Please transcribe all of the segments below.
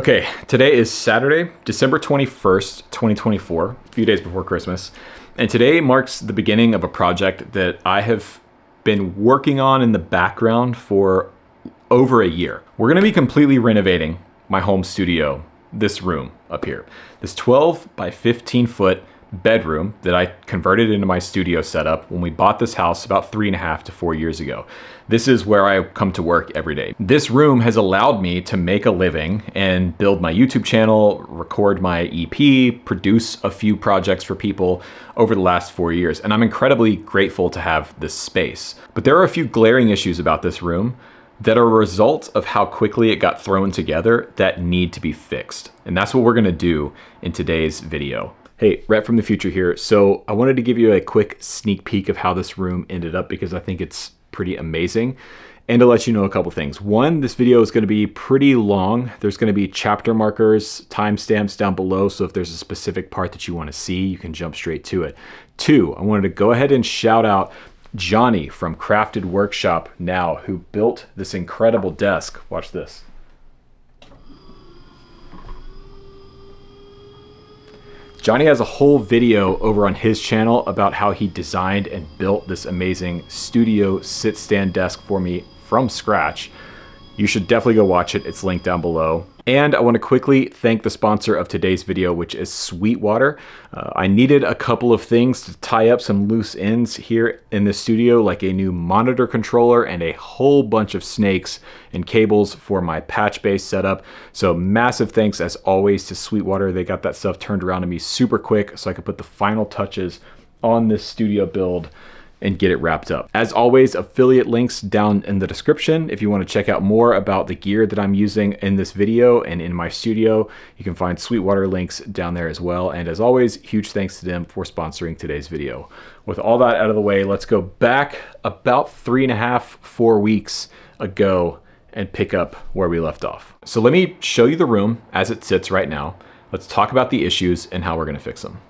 Okay, today is Saturday, December 21st, 2024, a few days before Christmas. And today marks the beginning of a project that I have been working on in the background for over a year. We're gonna be completely renovating my home studio, this room up here. This 12 by 15 foot bedroom that I converted into my studio setup when we bought this house about 3.5 to 4 years ago. This is where I come to work every day. This room has allowed me to make a living and build my YouTube channel, record my EP, produce a few projects for people over the last 4 years. And I'm incredibly grateful to have this space. But there are a few glaring issues about this room that are a result of how quickly it got thrown together that need to be fixed. And that's what we're gonna do in today's video. Hey, Rhett from the future here. So I wanted to give you a quick sneak peek of how this room ended up because I think it's pretty amazing. And to let you know a couple things. One, this video is gonna be pretty long. There's gonna be chapter markers, timestamps down below. So if there's a specific part that you wanna see, you can jump straight to it. Two, I wanted to go ahead and shout out Johnny from Crafted Workshop Now, who built this incredible desk. Watch this. Johnny has a whole video over on his channel about how he designed and built this amazing studio sit-stand desk for me from scratch. You should definitely go watch it. It's linked down below. And I want to quickly thank the sponsor of today's video, which is Sweetwater. I needed a couple of things to tie up some loose ends here in the studio, like a new monitor controller and a whole bunch of snakes and cables for my Patchbay setup. So massive thanks as always to Sweetwater. They got that stuff turned around to me super quick so I could put the final touches on this studio build and get it wrapped up. As always, affiliate links down in the description. If you want to check out more about the gear that I'm using in this video and in my studio, you can find Sweetwater links down there as well. And as always, huge thanks to them for sponsoring today's video. With all that out of the way, let's go back about 3.5, 4 weeks ago and pick up where we left off. So let me show you the room as it sits right now. Let's talk about the issues and how we're gonna fix them.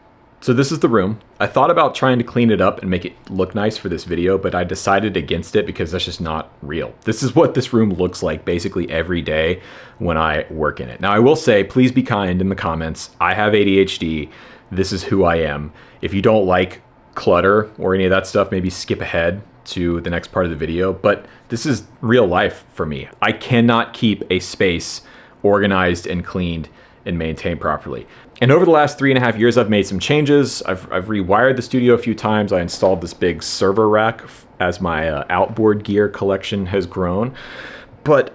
So this is the room. I thought about trying to clean it up and make it look nice for this video, but I decided against it because that's just not real. This is what this room looks like basically every day when I work in it. Now I will say, please be kind in the comments. I have ADHD. This is who I am. If you don't like clutter or any of that stuff, maybe skip ahead to the next part of the video, but this is real life for me. I cannot keep a space organized and cleaned and maintained properly. And over the last 3.5 years, I've made some changes. I've rewired the studio a few times. I installed this big server rack as my outboard gear collection has grown. But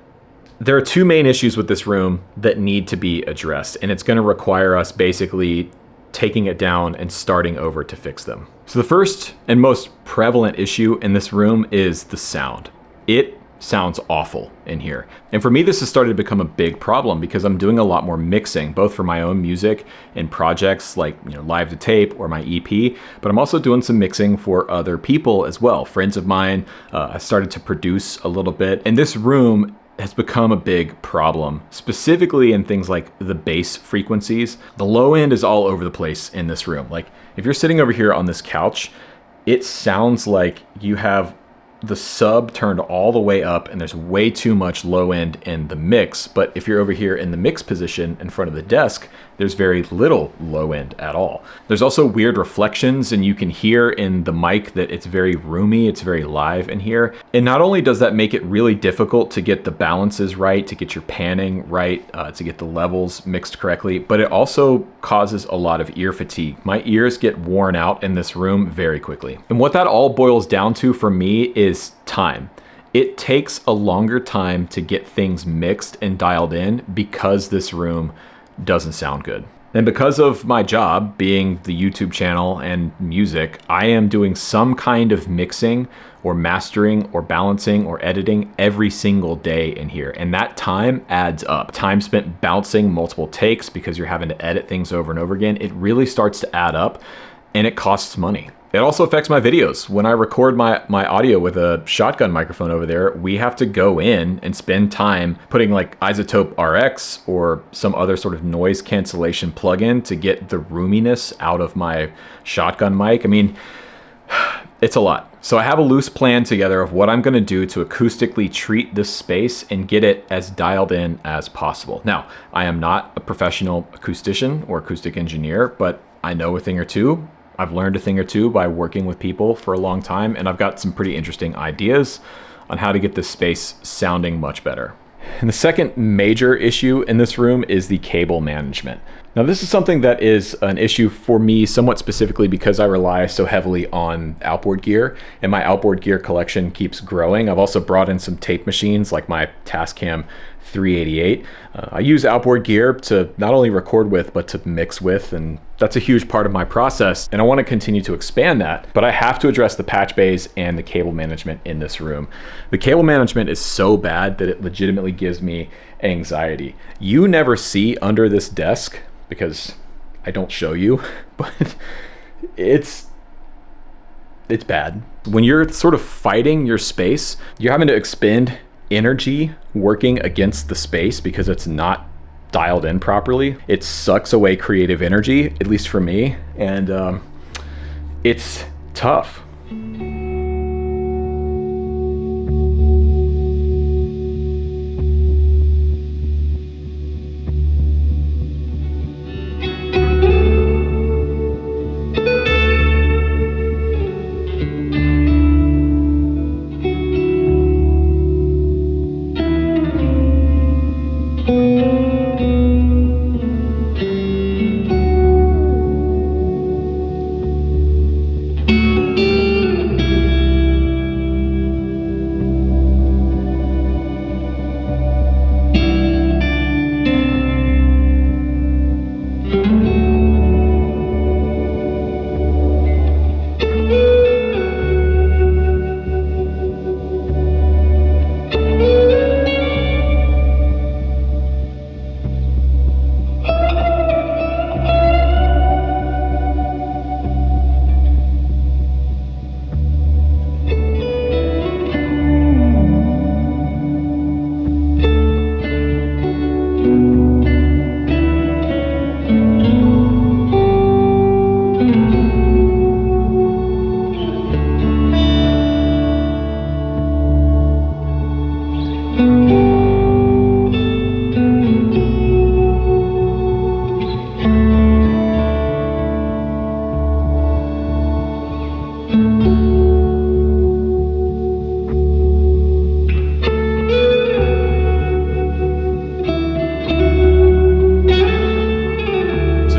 there are two main issues with this room that need to be addressed, and it's gonna require us basically taking it down and starting over to fix them. So the first and most prevalent issue in this room is the sound. It sounds awful in here. And for me, this has started to become a big problem because I'm doing a lot more mixing, both for my own music and projects like, live to tape or my EP, but I'm also doing some mixing for other people as well. Friends of mine, I started to produce a little bit, and this room has become a big problem, specifically in things like the bass frequencies. The low end is all over the place in this room. Like if you're sitting over here on this couch, it sounds like you have the sub turned all the way up and there's way too much low end in the mix. But if you're over here in the mix position in front of the desk, there's very little low end at all. There's also weird reflections, and you can hear in the mic that it's very roomy, it's very live in here. And not only does that make it really difficult to get the balances right, to get your panning right, to get the levels mixed correctly, but it also causes a lot of ear fatigue. My ears get worn out in this room very quickly. And what that all boils down to for me is time. It takes a longer time to get things mixed and dialed in because this room doesn't sound good. And because of my job being the YouTube channel and music, I am doing some kind of mixing or mastering or balancing or editing every single day in here. And that time adds up. Time spent bouncing multiple takes because you're having to edit things over and over again. It really starts to add up and it costs money. It also affects my videos. When I record my audio with a shotgun microphone over there, we have to go in and spend time putting like Isotope RX or some other sort of noise cancellation plugin to get the roominess out of my shotgun mic. I mean, It's a lot. So I have a loose plan together of what I'm gonna do to acoustically treat this space and get it as dialed in as possible. Now, I am not a professional acoustician or acoustic engineer, but I know a thing or two. I've learned a thing or two by working with people for a long time, and I've got some pretty interesting ideas on how to get this space sounding much better. And the second major issue in this room is the cable management. Now, this is something that is an issue for me somewhat specifically because I rely so heavily on outboard gear, and my outboard gear collection keeps growing. I've also brought in some tape machines like my Tascam 388. I use outboard gear to not only record with, but to mix with, and that's a huge part of my process, and I want to continue to expand that, but I have to address the patch bays and the cable management in this room. The cable management is so bad that it legitimately gives me anxiety. You never see under this desk because I don't show you, but it's bad. When you're sort of fighting your space, you're having to expend energy working against the space because it's not dialed in properly. It sucks away creative energy, at least for me, and it's tough.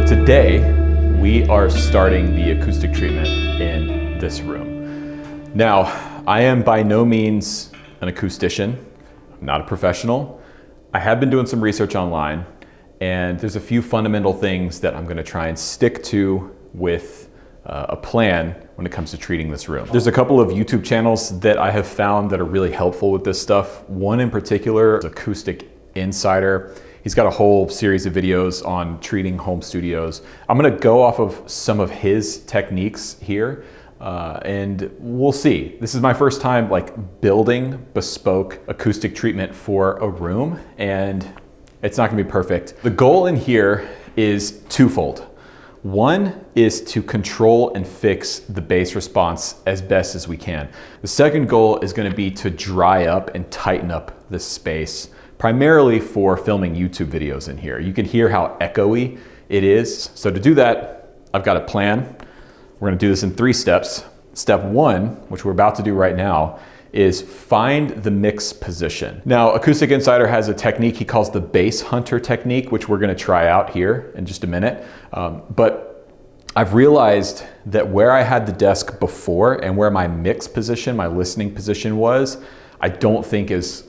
Today, we are starting the acoustic treatment in this room. Now, I am by no means an acoustician. I'm not a professional. I have been doing some research online, and there's a few fundamental things that I'm going to try and stick to with a plan when it comes to treating this room. There's a couple of YouTube channels that I have found that are really helpful with this stuff. One in particular is Acoustic Insider. He's got a whole series of videos on treating home studios. I'm gonna go off of some of his techniques here, and we'll see. This is my first time like building bespoke acoustic treatment for a room, and it's not gonna be perfect. The goal in here is twofold. One is to control and fix the bass response as best as we can. The second goal is gonna be to dry up and tighten up the space, primarily for filming YouTube videos in here. You can hear how echoey it is. So to do that, I've got a plan. We're gonna do this in 3 steps. Step 1, which we're about to do right now, is find the mix position. Now, Acoustic Insider has a technique he calls the Basshunter technique, which we're gonna try out here in just a minute. But I've realized that where I had the desk before and where my mix position, my listening position was, I don't think is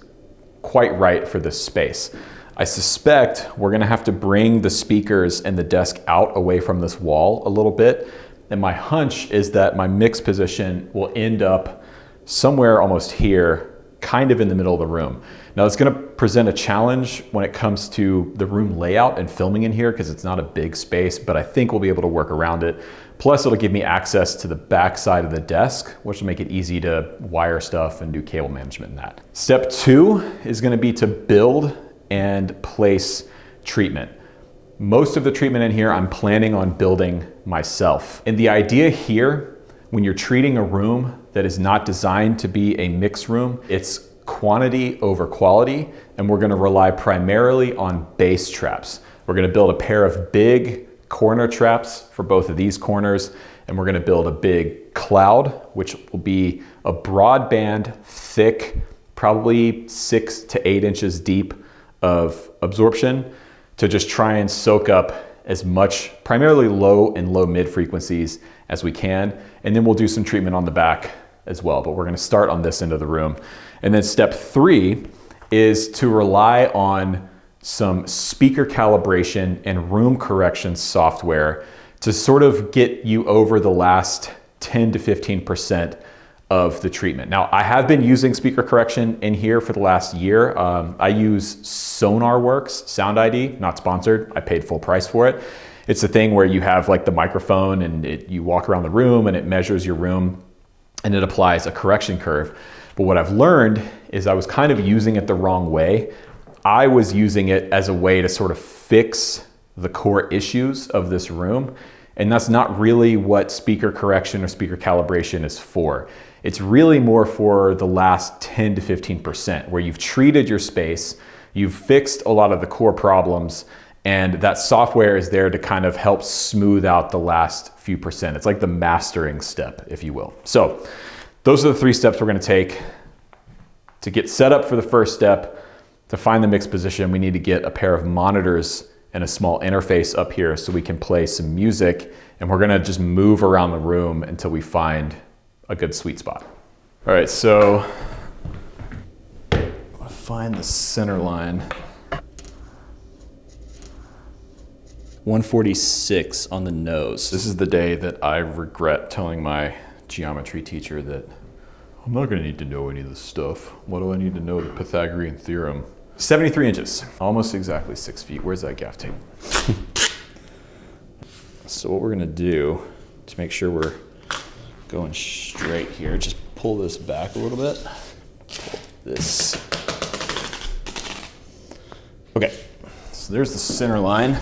quite right for this space. I suspect we're gonna have to bring the speakers and the desk out away from this wall a little bit. And my hunch is that my mix position will end up somewhere almost here, kind of in the middle of the room. Now it's gonna present a challenge when it comes to the room layout and filming in here because it's not a big space, but I think we'll be able to work around it. Plus it'll give me access to the back side of the desk, which will make it easy to wire stuff and do cable management and that. Step 2 is gonna be to build and place treatment. Most of the treatment in here I'm planning on building myself. And the idea here when you're treating a room that is not designed to be a mix room, it's quantity over quality, and we're gonna rely primarily on bass traps. We're gonna build a pair of big corner traps for both of these corners, and we're gonna build a big cloud, which will be a broadband, thick, probably 6 to 8 inches deep of absorption to just try and soak up as much, primarily low and low mid frequencies as we can. And then we'll do some treatment on the back as well, but we're gonna start on this end of the room. And then step 3 is to rely on some speaker calibration and room correction software to sort of get you over the last 10 to 15% of the treatment. Now, I have been using speaker correction in here for the last year. I use SonarWorks Sound ID, not sponsored. I paid full price for it. It's the thing where you have like the microphone and you walk around the room and it measures your room and it applies a correction curve. But what I've learned is I was kind of using it the wrong way. I was using it as a way to sort of fix the core issues of this room. And that's not really what speaker correction or speaker calibration is for. It's really more for the last 10 to 15% where you've treated your space, you've fixed a lot of the core problems, and that software is there to kind of help smooth out the last few percent. It's like the mastering step, if you will. So those are the 3 steps we're gonna take to get set up for the first step. To find the mix position, we need to get a pair of monitors and a small interface up here so we can play some music, and we're gonna just move around the room until we find a good sweet spot. All right, so I'll find the center line. 146 on the nose. This is the day that I regret telling my geometry teacher that I'm not gonna need to know any of this stuff. What do I need to know the Pythagorean theorem? 73 inches, almost exactly 6 feet. Where's that gaff tape? So what we're gonna do to make sure we're going straight here, just pull this back a little bit. Pull this. Okay, so there's the center line.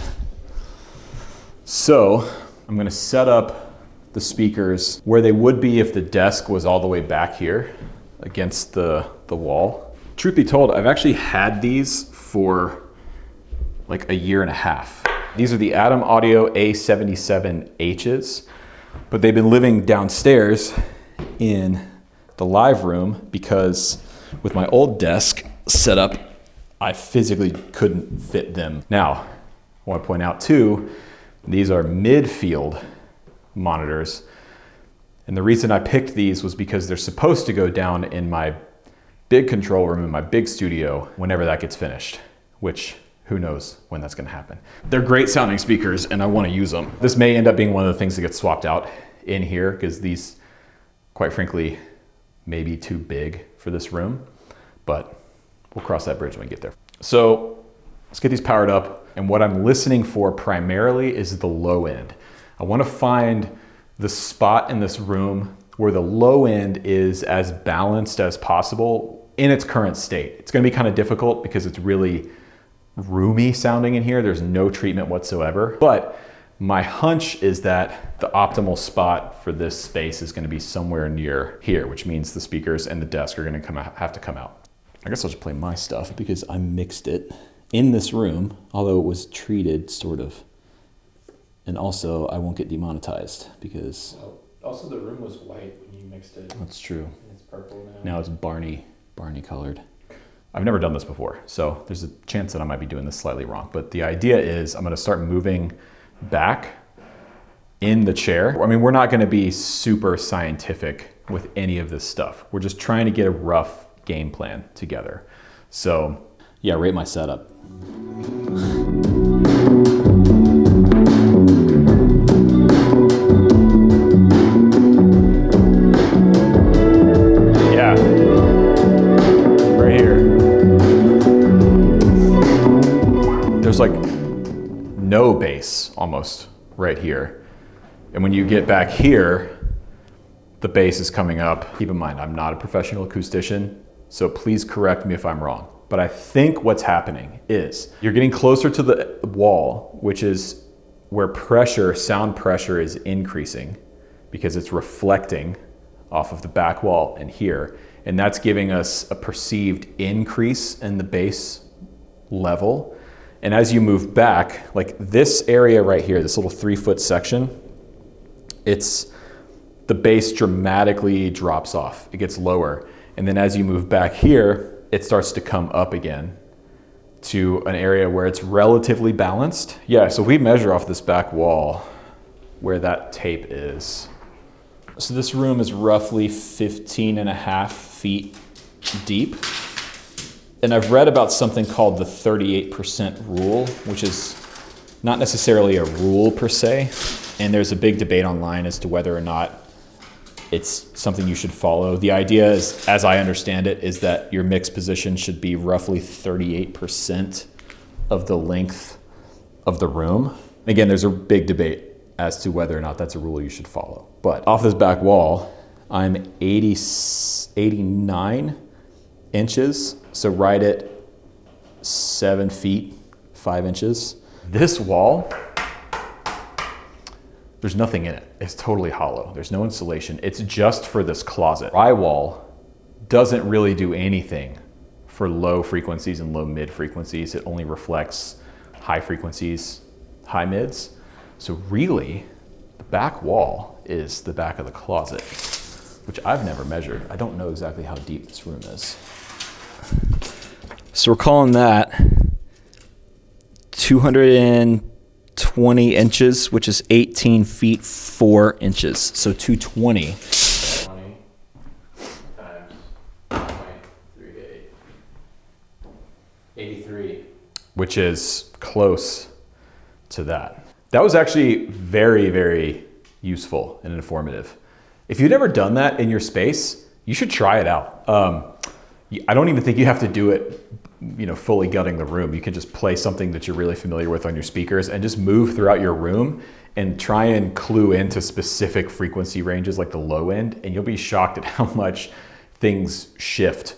So I'm gonna set up the speakers where they would be if the desk was all the way back here against the wall. Truth be told, I've actually had these for like a year and a half. These are the Adam Audio A77Hs, but they've been living downstairs in the live room because with my old desk set up, I physically couldn't fit them. Now, I want to point out too, these are mid-field monitors. And the reason I picked these was because they're supposed to go down in my big control room in my big studio whenever that gets finished, which who knows when that's gonna happen. They're great sounding speakers and I wanna use them. This may end up being one of the things that gets swapped out in here because these, quite frankly, may be too big for this room, but we'll cross that bridge when we get there. So let's get these powered up. And what I'm listening for primarily is the low end. I wanna find the spot in this room where the low end is as balanced as possible in its current state. It's gonna be kind of difficult because it's really roomy sounding in here. There's no treatment whatsoever. But my hunch is that the optimal spot for this space is gonna be somewhere near here, which means the speakers and the desk are gonna have to come out. I guess I'll just play my stuff because I mixed it in this room, although it was treated sort of. And also I won't get demonetized because also, the room was white when you mixed it. That's true. And it's purple now. Now it's Barney colored. I've never done this before, so there's a chance that I might be doing this slightly wrong. But the idea is I'm gonna start moving back in the chair. I mean, we're not gonna be super scientific with any of this stuff. We're just trying to get a rough game plan together. So yeah, rate my setup. There's like no bass almost right here. And when you get back here, the bass is coming up. Keep in mind, I'm not a professional acoustician, so please correct me if I'm wrong. But I think what's happening is you're getting closer to the wall, which is where pressure, sound pressure is increasing because it's reflecting off of the back wall and here. And that's giving us a perceived increase in the bass level. And as you move back, like this area right here, this little 3-foot section, the bass dramatically drops off. It gets lower. And then as you move back here, it starts to come up again to an area where it's relatively balanced. Yeah, so we measure off this back wall where that tape is. So this room is roughly 15.5 feet deep. And I've read about something called the 38% rule, which is not necessarily a rule per se. And there's a big debate online as to whether or not it's something you should follow. The idea is, as I understand it, is that your mix position should be roughly 38% of the length of the room. Again, there's a big debate as to whether or not that's a rule you should follow. But off this back wall, I'm 89 inches, so right at 7 feet, 5 inches. This wall, there's nothing in it. It's totally hollow. There's no insulation. It's just for this closet. Drywall doesn't really do anything for low frequencies and low mid frequencies. It only reflects high frequencies, high mids. So really, the back wall is the back of the closet, which I've never measured. I don't know exactly how deep this room is. So we're calling that 220 inches, which is 18 feet 4 inches. So 220. 20 times 0.38. 83. Which is close to that. That was actually very, very useful and informative. If you've never done that in your space, you should try it out. I don't even think you have to do it, fully gutting the room. You can just play something that you're really familiar with on your speakers and just move throughout your room and try and clue into specific frequency ranges like the low end, and you'll be shocked at how much things shift.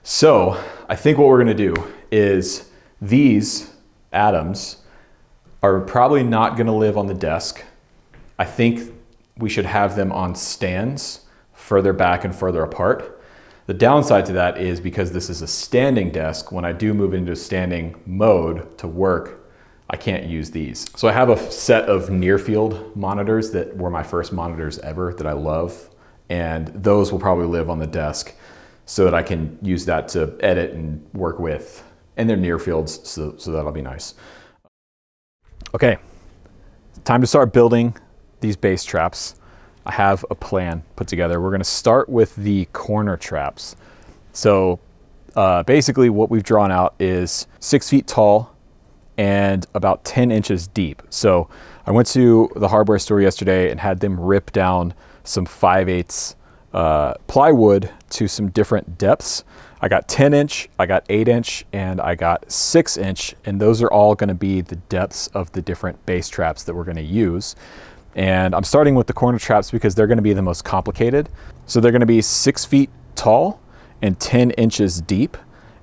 So I think what we're gonna do is these atoms are probably not gonna live on the desk. I think we should have them on stands further back and further apart. The downside to that is because this is a standing desk, when I do move into standing mode to work, I can't use these. So I have a set of near field monitors that were my first monitors ever that I love. And those will probably live on the desk so that I can use that to edit and work with. And they're near fields, so that'll be nice. Okay, time to start building these bass traps. I have a plan put together. We're gonna start with the corner traps. So basically what we've drawn out is 6 feet tall and about 10 inches deep. So I went to the hardware store yesterday and had them rip down some 5/8 plywood to some different depths. I got 10 inch, I got 8 inch, and I got 6 inch, and those are all gonna be the depths of the different bass traps that we're gonna use. And I'm starting with the corner traps because they're gonna be the most complicated. So they're gonna be 6 feet tall and 10 inches deep.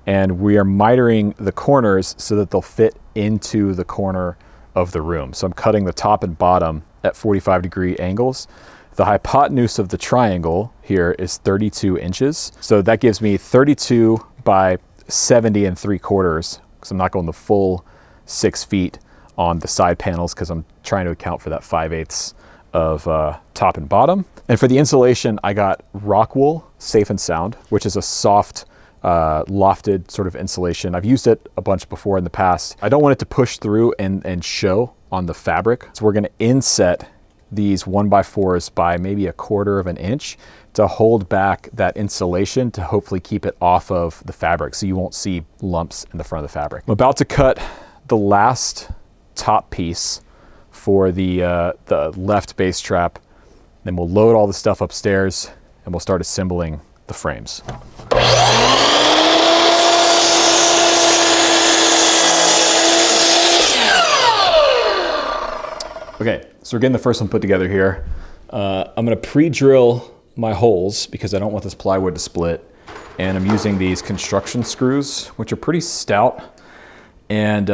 And we are mitering the corners so that they'll fit into the corner of the room. So I'm cutting the top and bottom at 45-degree angles. The hypotenuse of the triangle here is 32 inches. So that gives me 32 by 70 3/4, because I'm not going the full 6 feet on the side panels because I'm trying to account for that 5/8 of top and bottom. And for the insulation, I got rock wool Safe and Sound, which is a soft lofted sort of insulation. I've used it a bunch before in the past. I don't want it to push through and show on the fabric. So we're gonna inset these 1x4s by maybe 1/4 of an inch to hold back that insulation to hopefully keep it off of the fabric so you won't see lumps in the front of the fabric. I'm about to cut the last top piece for the left bass trap. Then we'll load all the stuff upstairs and we'll start assembling the frames. Okay, so we're getting the first one put together here. I'm gonna pre-drill my holes because I don't want this plywood to split. And I'm using these construction screws, which are pretty stout. And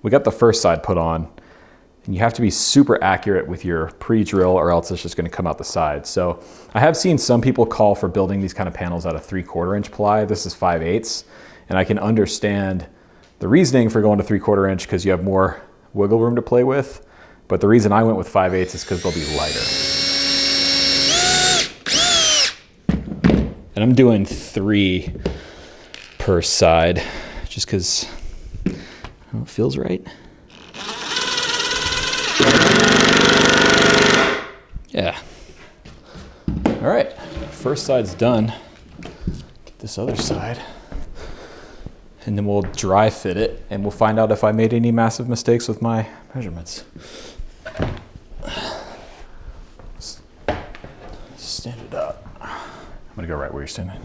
we got the first side put on. And you have to be super accurate with your pre-drill or else it's just gonna come out the side. So I have seen some people call for building these kind of panels out of 3/4 inch ply. This is 5/8, and I can understand the reasoning for going to 3/4 inch because you have more wiggle room to play with. But the reason I went with 5/8 is because they'll be lighter. And I'm doing 3 per side just because it feels right. Yeah. All right, first side's done. Get this other side. And then we'll dry fit it and we'll find out if I made any massive mistakes with my measurements. Stand it up. I'm gonna go right where you're standing.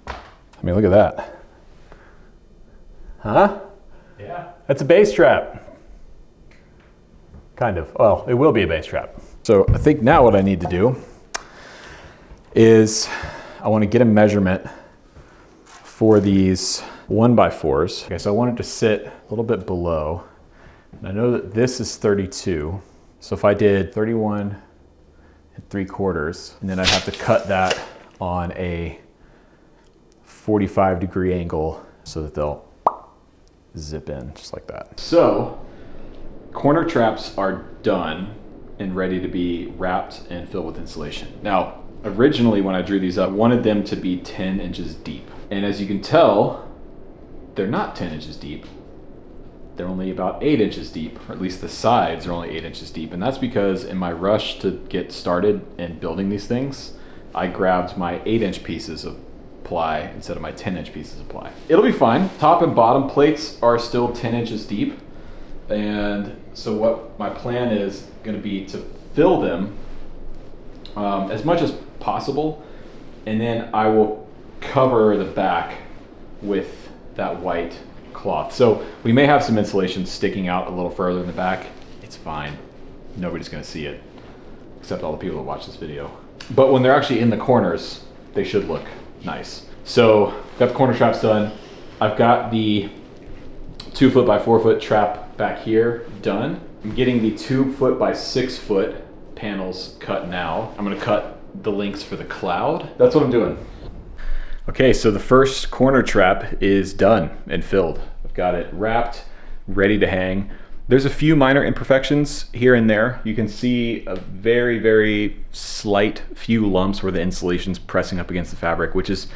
I mean, look at that. Huh? Yeah. That's a bass trap. Kind of. Well, it will be a bass trap. So I think now what I need to do is I want to get a measurement for these 1x4s. Okay, so I want it to sit a little bit below. And I know that this is 32. So if I did 31 3/4, and then I'd have to cut that on a 45-degree angle so that they'll zip in just like that. So corner traps are done and ready to be wrapped and filled with insulation. Now, originally when I drew these up, I wanted them to be 10 inches deep. And as you can tell, they're not 10 inches deep. They're only about 8 inches deep, or at least the sides are only 8 inches deep. And that's because in my rush to get started in building these things, I grabbed my 8-inch pieces of ply instead of my 10-inch pieces of ply. It'll be fine. Top and bottom plates are still 10 inches deep. And so what my plan is going to be to fill them as much as possible, and then I will cover the back with that white cloth. So we may have some insulation sticking out a little further in the back. It's fine. Nobody's going to see it except all the people that watch this video. But when they're actually in the corners, they should look nice. So got the corner traps done. I've got the 2 foot by 4 foot trap back here done. I'm getting the 2 foot by 6 foot panels cut now. I'm gonna cut the links for the cloud. That's what I'm doing. Okay, so the first corner trap is done and filled. I've got it wrapped, ready to hang. There's a few minor imperfections here and there. You can see a very, very slight few lumps where the insulation's pressing up against the fabric, which is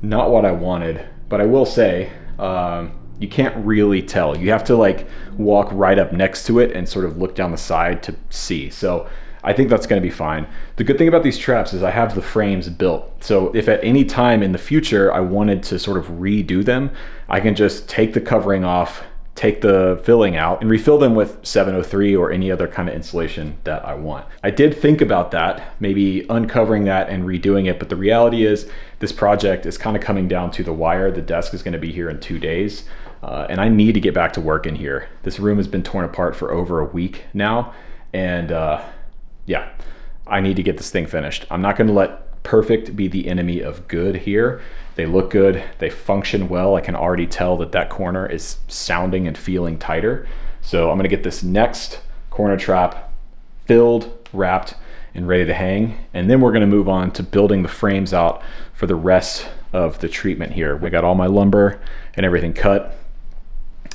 not what I wanted. But I will say, you can't really tell. You have to like walk right up next to it and sort of look down the side to see. So I think that's gonna be fine. The good thing about these traps is I have the frames built. So if at any time in the future I wanted to sort of redo them, I can just take the covering off, take the filling out, and refill them with 703 or any other kind of insulation that I want. I did think about that, maybe uncovering that and redoing it, but the reality is this project is kind of coming down to the wire. The desk is gonna be here in 2 days, and I need to get back to work in here. This room has been torn apart for over a week now, and yeah, I need to get this thing finished. I'm not gonna let perfect be the enemy of good here. They look good, they function well. I can already tell that that corner is sounding and feeling tighter. So I'm gonna get this next corner trap filled, wrapped, and ready to hang. And then we're gonna move on to building the frames out for the rest of the treatment here. We got all my lumber and everything cut.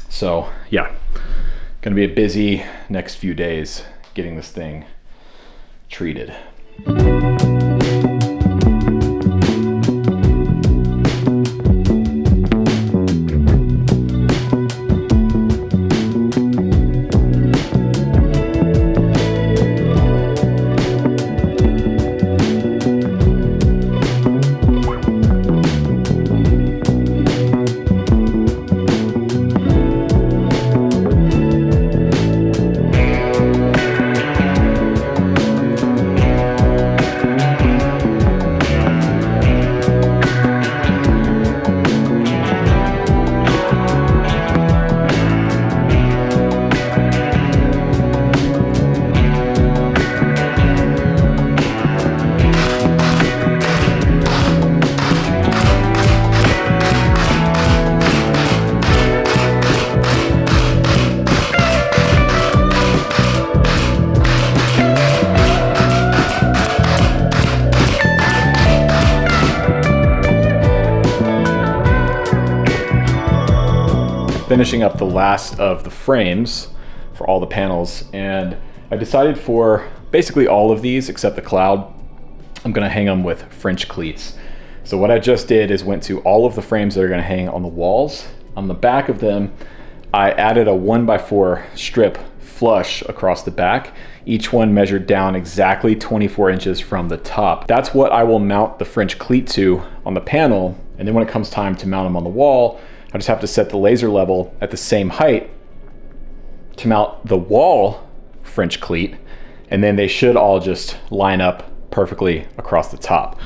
So yeah, gonna be a busy next few days getting this thing treated. finishing up the last of the frames for all the panels, and I decided for basically all of these except the cloud, I'm gonna hang them with French cleats. So what I just did is went to all of the frames that are gonna hang on the walls. On the back of them, I added a 1x4 strip flush across the back. Each one measured down exactly 24 inches from the top. That's what I will mount the French cleat to on the panel. And then when it comes time to mount them on the wall, I just have to set the laser level at the same height to mount the wall French cleat. And then they should all just line up perfectly across the top.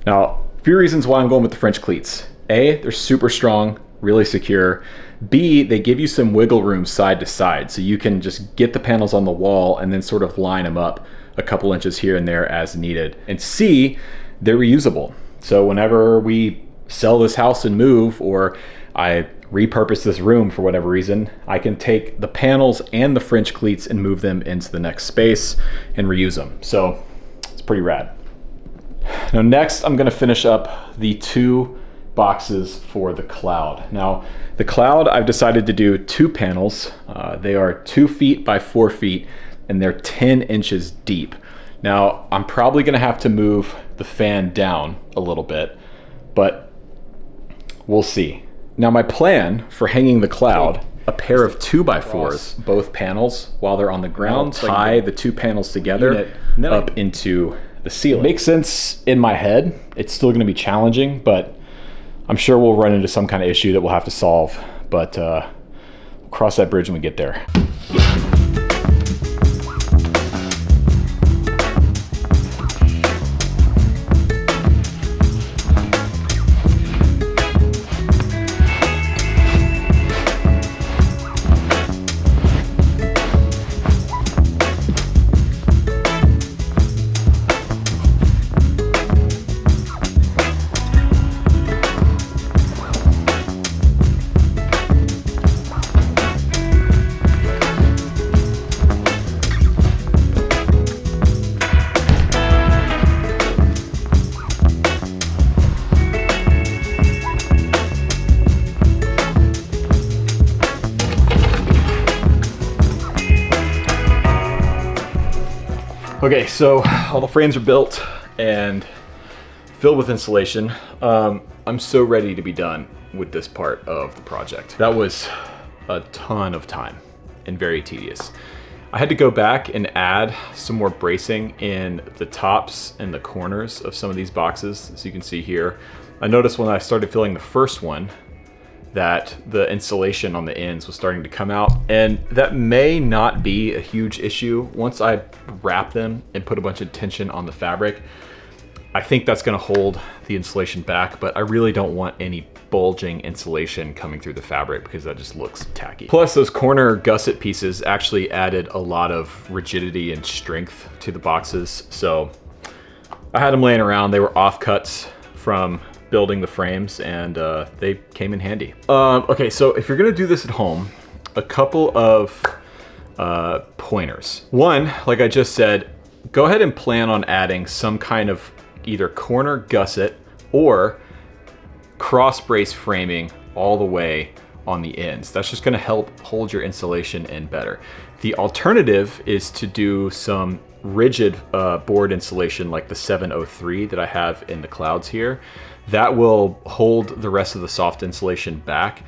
Now, a few reasons why I'm going with the French cleats. A, they're super strong, really secure. B, they give you some wiggle room side to side, so you can just get the panels on the wall and then sort of line them up a couple inches here and there as needed. And C, they're reusable. So whenever we sell this house and move, or I repurpose this room for whatever reason, I can take the panels and the French cleats and move them into the next space and reuse them. So it's pretty rad. Now next, I'm gonna finish up the 2 boxes for the cloud. Now, the cloud, I've decided to do 2 panels. They are 2 feet by 4 feet, and they're 10 inches deep. Now, I'm probably gonna have to move the fan down a little bit, but we'll see. Now, my plan for hanging the cloud, a pair of 2x4s, both panels, while they're on the ground, tie the 2 panels together up into the ceiling. It makes sense in my head. It's still gonna be challenging, but I'm sure we'll run into some kind of issue that we'll have to solve, but we'll cross that bridge when we get there. Okay, so all the frames are built and filled with insulation. I'm so ready to be done with this part of the project. That was a ton of time and very tedious. I had to go back and add some more bracing in the tops and the corners of some of these boxes, as you can see here. I noticed when I started filling the first one that the insulation on the ends was starting to come out, and that may not be a huge issue. Once I wrap them and put a bunch of tension on the fabric, I think that's gonna hold the insulation back, but I really don't want any bulging insulation coming through the fabric because that just looks tacky. Plus, those corner gusset pieces actually added a lot of rigidity and strength to the boxes, so I had them laying around. They were offcuts from building the frames, and they came in handy. Okay, so if you're gonna do this at home, a couple of pointers. One, like I just said, go ahead and plan on adding some kind of either corner gusset or cross brace framing all the way on the ends. That's just gonna help hold your insulation in better. The alternative is to do some rigid board insulation like the 703 that I have in the clouds here. That will hold the rest of the soft insulation back.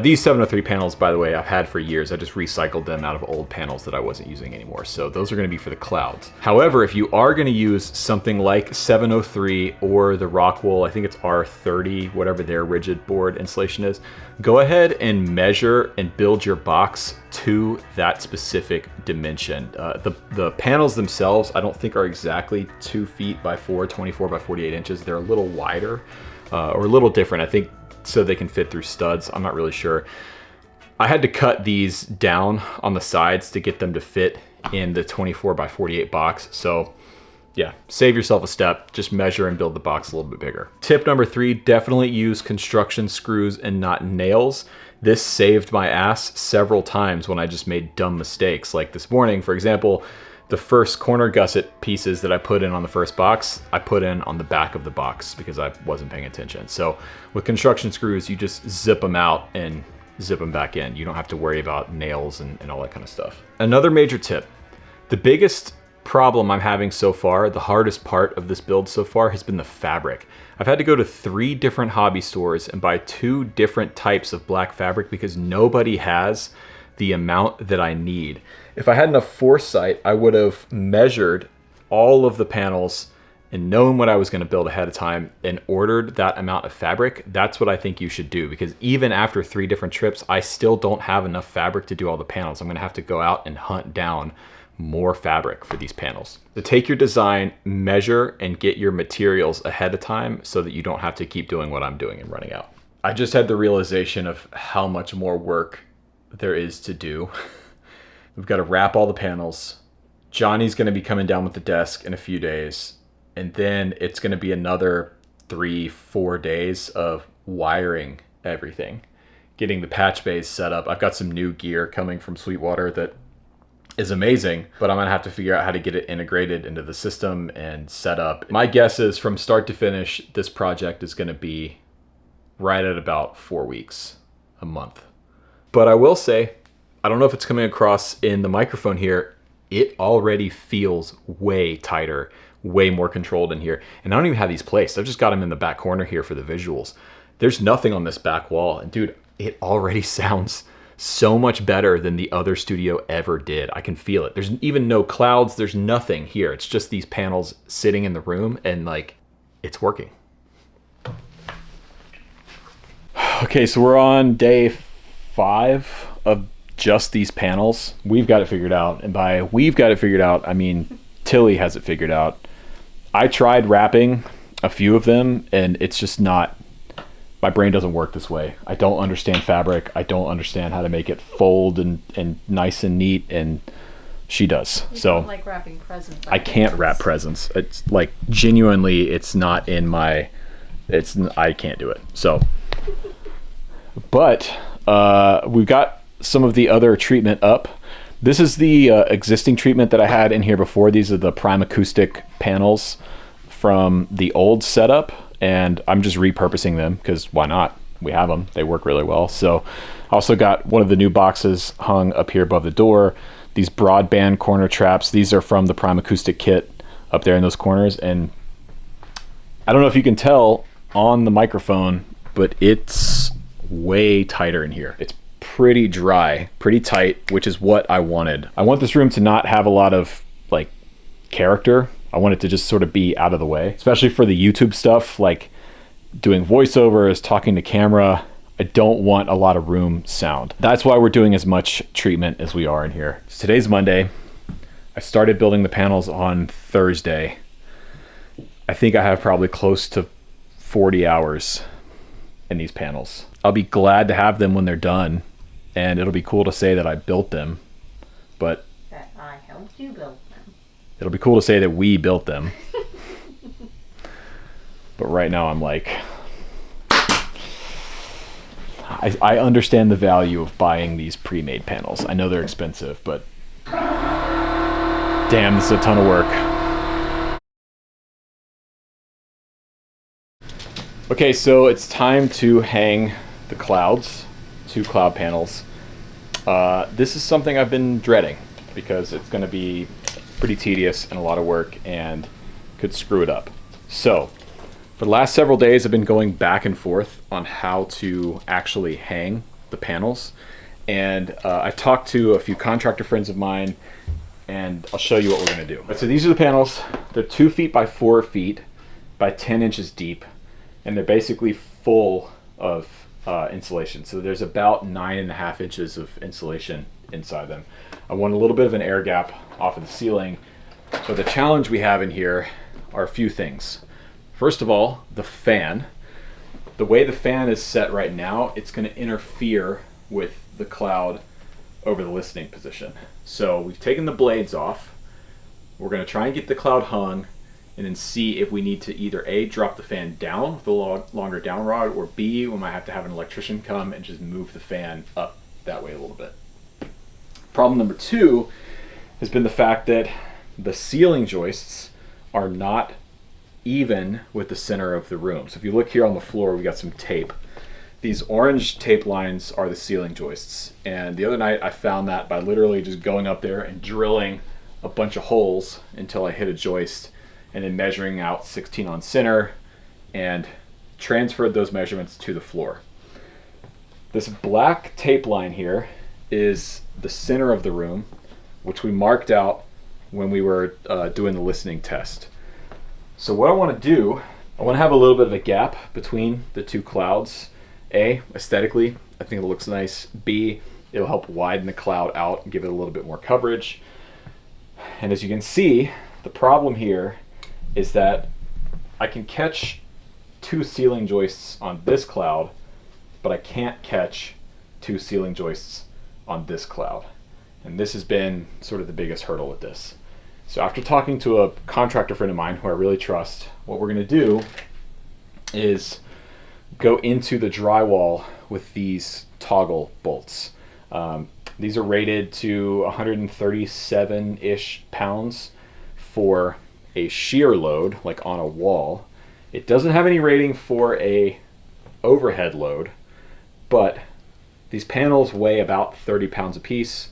These 703 panels, by the way, I've had for years. I just recycled them out of old panels that I wasn't using anymore. So those are gonna be for the clouds. However, if you are gonna use something like 703 or the Rockwool, I think it's R30, whatever their rigid board insulation is, go ahead and measure and build your box to that specific dimension. The panels themselves, I don't think are exactly 2 feet by 4, 24 by 48 inches. They're a little wider or a little different. I think so they can fit through studs. I'm not really sure. I had to cut these down on the sides to get them to fit in the 24 by 48 box. So yeah, save yourself a step, just measure and build the box a little bit bigger. Tip number 3, definitely use construction screws and not nails. This saved my ass several times when I just made dumb mistakes. Like this morning, for example, the first corner gusset pieces that I put in on the first box, I put in on the back of the box because I wasn't paying attention. So with construction screws, you just zip them out and zip them back in. You don't have to worry about nails and all that kind of stuff. Another major tip, the biggest problem I'm having so far, the hardest part of this build so far, has been the fabric. I've had to go to 3 different hobby stores and buy 2 different types of black fabric because nobody has the amount that I need. If I had enough foresight, I would have measured all of the panels and known what I was going to build ahead of time and ordered that amount of fabric. That's what I think you should do, because even after 3 different trips, I still don't have enough fabric to do all the panels. I'm going to have to go out and hunt down more fabric for these panels. So take your design, measure, and get your materials ahead of time so that you don't have to keep doing what I'm doing and running out. I just had the realization of how much more work there is to do. We've got to wrap all the panels. Johnny's going to be coming down with the desk in a few days, and then it's going to be another 3-4 days of wiring everything, getting the patch bays set up. I've got some new gear coming from Sweetwater that is amazing, but I'm gonna have to figure out how to get it integrated into the system and set up. My guess is from start to finish, this project is gonna be right at about 4 weeks, a month. But I will say, I don't know if it's coming across in the microphone here, it already feels way tighter, way more controlled in here. And I don't even have these placed. I've just got them in the back corner here for the visuals. There's nothing on this back wall. And dude, it already sounds so much better than the other studio ever did. I can feel it. There's even no clouds. There's nothing here. It's just these panels sitting in the room and like, it's working. Okay, so we're on day 5 of just these panels. We've got it figured out. And by we've got it figured out, I mean, Tilly has it figured out. I tried wrapping a few of them and it's just not, my brain doesn't work this way. I don't understand fabric. I don't understand how to make it fold and nice and neat, and she does. You so don't like wrapping presents. I can't wrap presents. It's like genuinely, it's not in my, I can't do it. So, but we've got some of the other treatment up. This is the existing treatment that I had in here before. These are the Prime Acoustic panels from the old setup, and I'm just repurposing them because why not? We have them. They work really well. So I also got one of the new boxes hung up here above the door. These broadband corner traps. These are from the Prime Acoustic kit up there in those corners. And I don't know if you can tell on the microphone, but it's way tighter in here. It's pretty dry, pretty tight, which is what I wanted. I want this room to not have a lot of like character. I want it to just sort of be out of the way, especially for the YouTube stuff, like doing voiceovers, talking to camera. I don't want a lot of room sound. That's why we're doing as much treatment as we are in here. So today's Monday. I started building the panels on Thursday. I think I have probably close to 40 hours in these panels. I'll be glad to have them when they're done, and it'll be cool to say that I built them, but That I helped you build them. it'll be cool to say that we built them. But right now I'm like, I understand the value of buying these pre-made panels. I know they're expensive, but damn, this is a ton of work. Okay, so it's time to hang the clouds, 2 cloud panels. This is something I've been dreading because it's going to be pretty tedious and a lot of work and could screw it up. So for the last several days, I've been going back and forth on how to actually hang the panels. And I've talked to a few contractor friends of mine, and I'll show you what we're going to do. So these are the panels. They're 2 feet by 4 feet by 10 inches deep, and they're basically full of insulation. So there's about 9.5 inches of insulation inside them. I want a little bit of an air gap off of the ceiling, but the challenge we have in here are a few things. First of all, the fan. The way the fan is set right now, it's going to interfere with the cloud over the listening position. So we've taken the blades off. We're going to try and get the cloud hung and then see if we need to either A, drop the fan down with a longer down rod, or B, we might have to have an electrician come and just move the fan up that way a little bit. Problem number 2 has been the fact that the ceiling joists are not even with the center of the room. So if you look here on the floor, we got some tape. These orange tape lines are the ceiling joists. And the other night I found that by literally just going up there and drilling a bunch of holes until I hit a joist, and then measuring out 16 on center and transferred those measurements to the floor. This black tape line here is the center of the room, which we marked out when we were doing the listening test. So what I want to do, I want to have a little bit of a gap between the two clouds. A, aesthetically, I think it looks nice. B, it'll help widen the cloud out and give it a little bit more coverage. And as you can see, the problem here is that I can catch two ceiling joists on this cloud, but I can't catch two ceiling joists on this cloud. And this has been sort of the biggest hurdle with this. So after talking to a contractor friend of mine who I really trust, what we're going to do is go into the drywall with these toggle bolts. These are rated to 137-ish pounds for a shear load, like on a wall. It doesn't have any rating for a overhead load, but these panels weigh about 30 pounds a piece.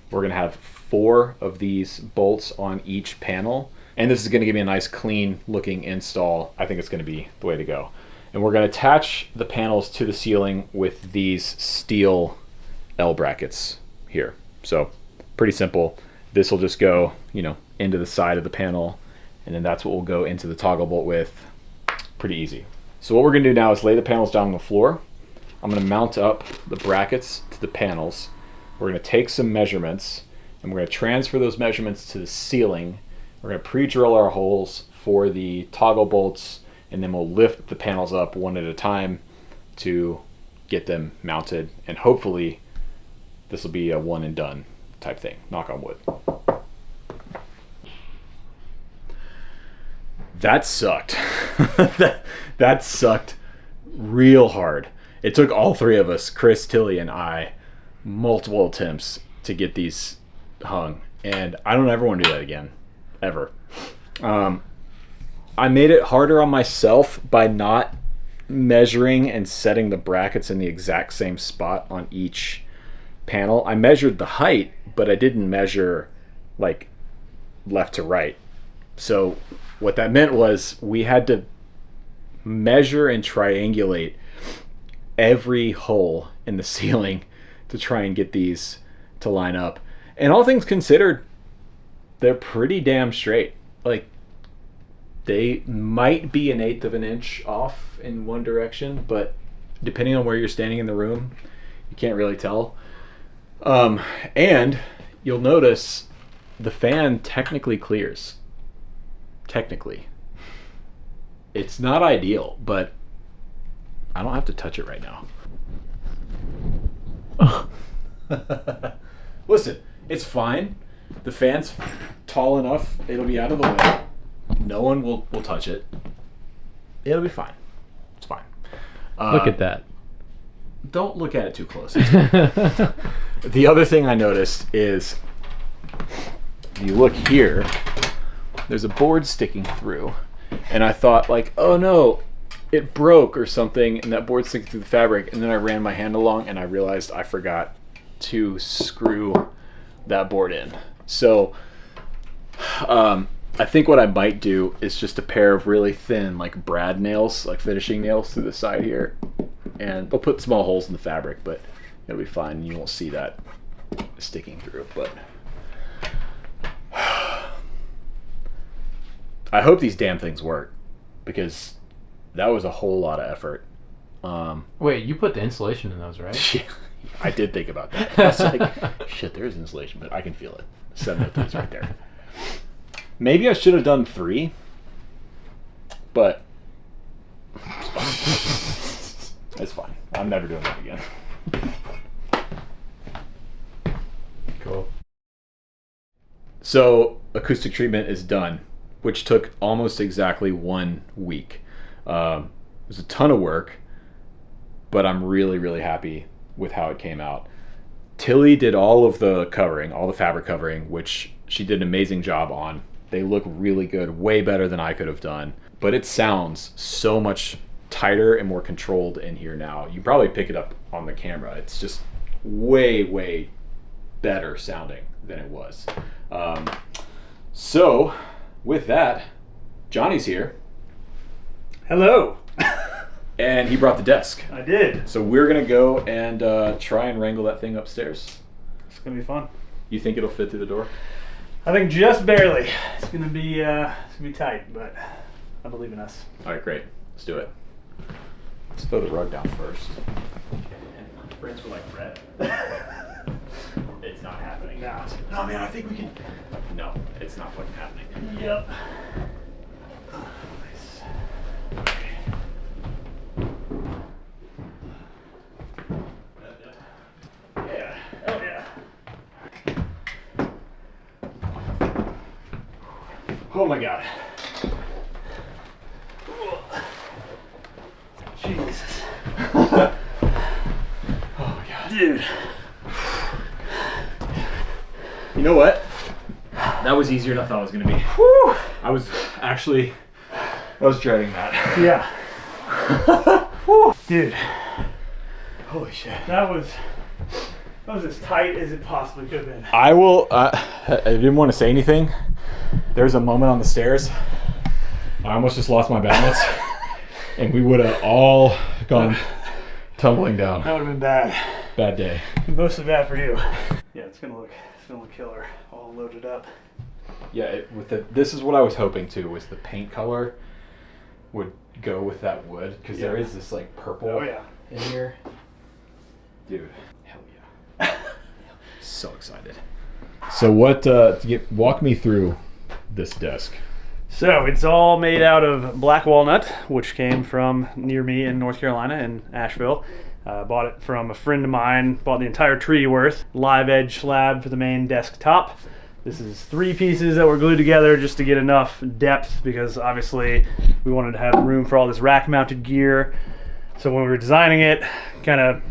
We're gonna have 4 of these bolts on each panel, and this is gonna give me a nice clean looking install. I think it's gonna be the way to go. And we're gonna attach the panels to the ceiling with these steel L brackets here. So pretty simple. This will just go, you know, into the side of the panel, and then that's what we'll go into the toggle bolt with. Pretty easy. So what we're gonna do now is lay the panels down on the floor. I'm gonna mount up the brackets to the panels. We're gonna take some measurements, and we're gonna transfer those measurements to the ceiling. We're gonna pre-drill our holes for the toggle bolts, and then we'll lift the panels up one at a time to get them mounted, and hopefully this will be a one and done type thing, knock on wood. That sucked. that sucked real hard. It took all 3 of us, Chris, Tilly, and I, multiple attempts to get these hung, and I don't ever want to do that again, ever. I made it harder on myself by not measuring and setting the brackets in the exact same spot on each panel. I measured the height, but I didn't measure like left to right. So what that meant was we had to measure and triangulate every hole in the ceiling to try and get these to line up. And all things considered, they're pretty damn straight. Like, they might be 1/8 of an inch off in one direction, but depending on where you're standing in the room, you can't really tell. And you'll notice the fan technically clears. Technically. It's not ideal, but I don't have to touch it right now. Listen, it's fine. The fan's tall enough, it'll be out of the way. No one will touch it. It'll be fine. It's fine. Look at that. Don't look at it too close. The other thing I noticed is, if you look here, there's a board sticking through, and I thought like, oh no, it broke or something, and that board's sticking through the fabric, and then I ran my hand along and I realized I forgot to screw that board in. So I think what I might do is just a pair of really thin like brad nails, like finishing nails through the side here, and they'll put small holes in the fabric, but it'll be fine. You won't see that sticking through. But I hope these damn things work, because that was a whole lot of effort. Wait, you put the insulation in those, right? Yeah, I did think about that. I was like, shit, there is insulation, but I can feel it. 703 is right there. Maybe I should have done 3, but it's fine. I'm never doing that again. Cool. So acoustic treatment is done, which took almost exactly 1 week. It was a ton of work, but I'm really, really happy with how it came out. Tilly did all of the covering, all the fabric covering, which she did an amazing job on. They look really good, way better than I could have done. But it sounds so much tighter and more controlled in here now. You probably pick it up on the camera. It's just way better sounding than it was. So with that, Johnny's here. Hello. And he brought the desk. I did. So we're gonna go and try and wrangle that thing upstairs. It's gonna be fun. You think it'll fit through the door? I think just barely. It's gonna be tight, but I believe in us. All right, great. Let's do it. Let's throw the rug down first. And friends were like, Brett. It's not happening. No. No, man, I think we can. No, it's not fucking happening. Yep. Nice. Yeah. Oh yeah. Oh my god. Jesus. Oh my god. Dude. You know what? That was easier than I thought it was gonna be. Whew. I was dreading that. Yeah. Whew. Dude. Holy shit. That was as tight as it possibly could have been. I will, I didn't want to say anything. There's a moment on the stairs. I almost just lost my balance. And we would have all gone tumbling down. That would have been bad. Bad day. Mostly bad for you. Yeah, it's gonna look killer, all loaded up. Yeah, this is what I was hoping too, was the paint color would go with that wood, because there is this like purple in here. Dude, hell yeah. So excited. So what, walk me through this desk. So it's all made out of black walnut, which came from near me in North Carolina in Asheville. Bought it from a friend of mine, bought the entire tree worth. Live edge slab for the main desktop. This is 3 pieces that were glued together just to get enough depth, because obviously we wanted to have room for all this rack mounted gear. So when we were designing it, kind of,